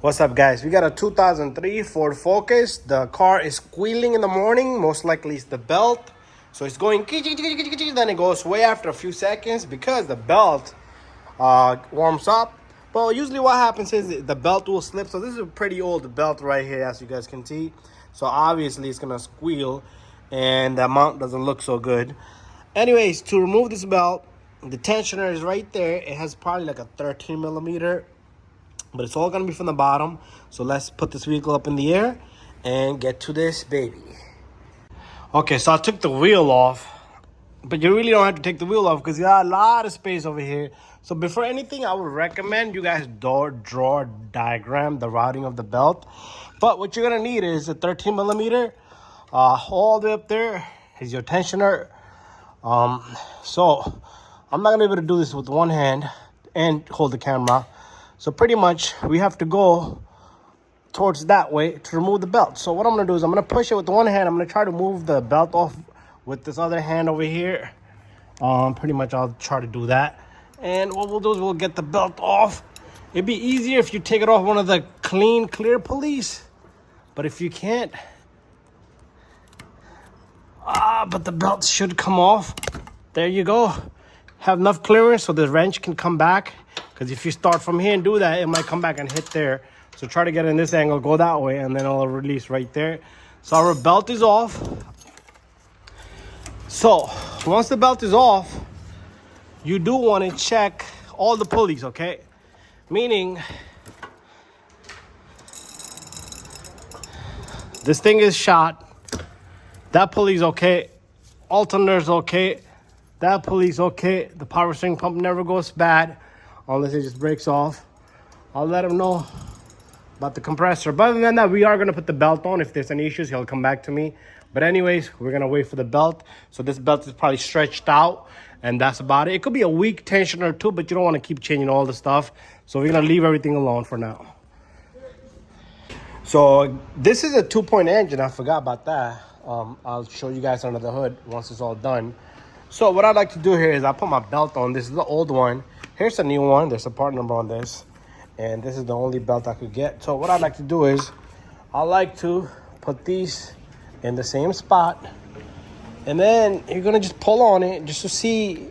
What's up, guys? We got a 2003 Ford Focus. The car is squealing in the morning. Most likely it's the belt. So it's going, then it goes way after a few seconds because the belt warms up. But usually what happens is the belt will slip. So this is a pretty old belt right here, as you guys can see. So obviously it's going to squeal and the mount doesn't look so good. Anyways, to remove this belt, the tensioner is right there. It has probably like a 13 millimeter. But it's all going to be from the bottom. So let's put this vehicle up in the air and get to this baby. Okay, so I took the wheel off. But you really don't have to take the wheel off because you got a lot of space over here. So before anything, I would recommend you guys draw a diagram, the routing of the belt. But what you're going to need is a 13 millimeter. All the way up there is your tensioner. So I'm not going to be able to do this with one hand and hold the camera. So pretty much we have to go towards that way to remove the belt. So what I'm going to do is I'm going to push it with one hand. I'm going to try to move the belt off with this other hand over here. Pretty much I'll try to do that. And what we'll do is we'll get the belt off. It'd be easier if you take it off one of the clear pulleys. But if you can't, but the belt should come off. There you go. Have enough clearance so the wrench can come back. Because if you start from here and do that, it might come back and hit there. So try to get in this angle, go that way, and then it'll release right there. So our belt is off. So once the belt is off, you do want to check all the pulleys, okay? Meaning, this thing is shot. That pulley's okay. Alternator's okay. That pulley's okay. The power steering pump never goes bad unless it just breaks off. I'll let him know about the compressor. But other than that, we are going to put the belt on. If there's any issues, he'll come back to me. But anyways, we're going to wait for the belt. So this belt is probably stretched out. And that's about it. It could be a weak tension or two, but you don't want to keep changing all the stuff. So we're going to leave everything alone for now. So this is a 2-point engine. I forgot about that. I'll show you guys under the hood once it's all done. So what I'd like to do here is I'll put my belt on. This is the old one. Here's a new one. There's a part number on this. And this is the only belt I could get. So what I'd like to do is I like to put these in the same spot. And then you're going to just pull on it just to see.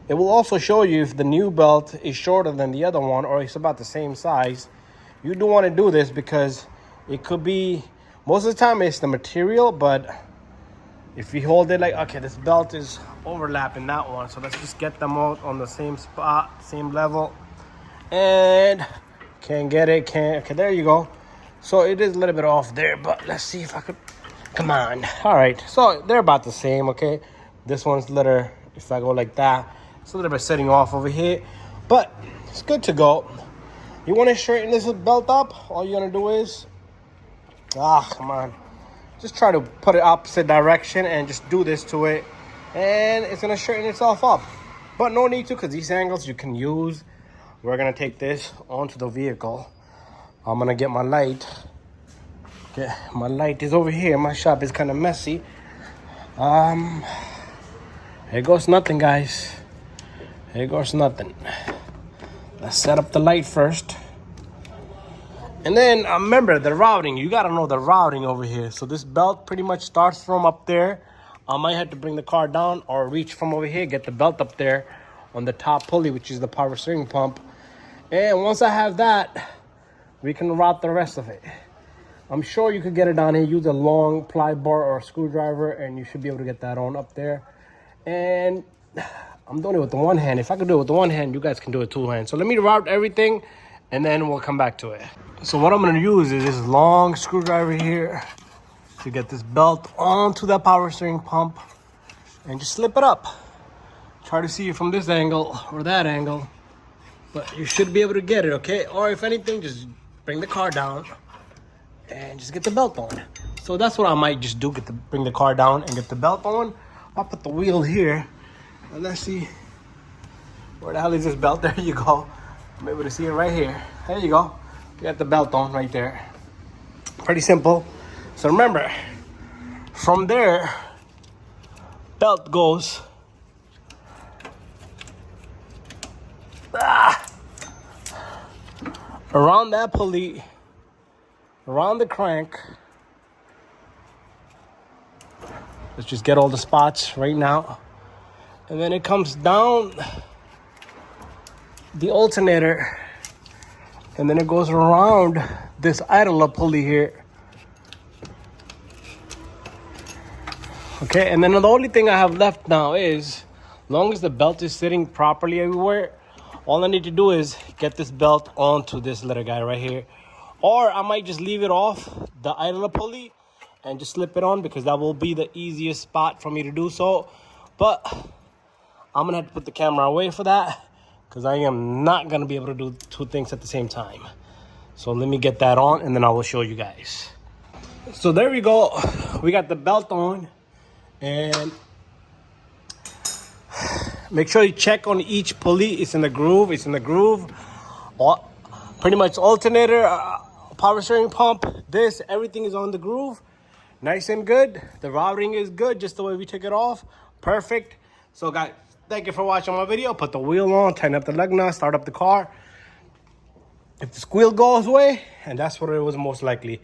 It will also show you if the new belt is shorter than the other one or it's about the same size. You do want to do this because it could be, most of the time it's the material, but if you hold it like, okay, this belt is overlapping that one. So let's just get them all on the same spot, same level. And can't get it, okay, there you go. So it is a little bit off there, but let's see if I could, come on. All right, so they're about the same, okay? This one's little, if I go like that, it's a little bit setting off over here, but it's good to go. You want to straighten this belt up, all you're gonna do is, come on. Just try to put it opposite direction and just do this to it. And it's going to straighten itself up. But no need to because these angles you can use. We're going to take this onto the vehicle. I'm going to get my light. Okay, my light is over here. My shop is kind of messy. Here goes nothing, guys. Here goes nothing. Let's set up the light first. And then remember the routing. You got to know the routing over here. So this belt pretty much starts from up there. I might have to bring the car down or reach from over here, get the belt up there on the top pulley, which is the power steering pump. And once I have that, we can route the rest of it. I'm sure you could get it down here. Use a long ply bar or a screwdriver, and you should be able to get that on up there. And I'm doing it with the one hand. If I could do it with the one hand, you guys can do it two hands. So let me route everything, and then we'll come back to it. So what I'm going to use is this long screwdriver here to get this belt onto that power steering pump and just slip it up. Try to see it from this angle or that angle, but you should be able to get it, okay? Or if anything, just bring the car down and just get the belt on. So that's what I might just do, bring the car down and get the belt on. I'll put the wheel here and let's see, where the hell is this belt? There you go. I'm able to see it right here. There you go. You got the belt on right there. Pretty simple. So remember, from there, belt goes around that pulley, around the crank. Let's just get all the spots right now. And then it comes down the alternator. And then it goes around this idler pulley here. Okay, and then the only thing I have left now is, long as the belt is sitting properly everywhere, all I need to do is get this belt onto this little guy right here. Or I might just leave it off the idler pulley and just slip it on, because that will be the easiest spot for me to do so. But I'm gonna have to put the camera away for that, because I am not gonna be able to do two things at the same time. So let me get that on and then I will show you guys. So there we go. We got the belt on. And make sure you check on each pulley. It's in the groove. It's in the groove. Pretty much alternator, power steering pump, this, everything is on the groove. Nice and good. The routing is good, just the way we took it off. Perfect. So guys, thank you for watching my video. Put the wheel on, tighten up the lug nut, start up the car. If the squeal goes away, and that's what it was most likely.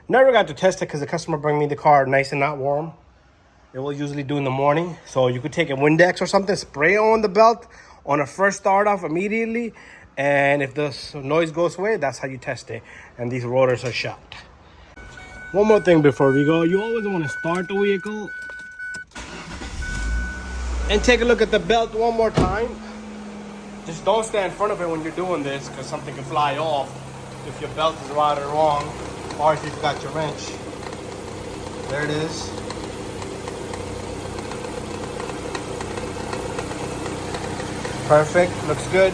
Never got to test it because the customer bring me the car nice and not warm. It will usually do in the morning. So you could take a Windex or something, spray on the belt on a first start off immediately. And if the noise goes away, that's how you test it. And these rotors are shot. One more thing before we go. You always want to start the vehicle and take a look at the belt one more time. Just don't stand in front of it when you're doing this, because something can fly off if your belt is right or wrong, or if you've got your wrench. There it is. Perfect, looks good.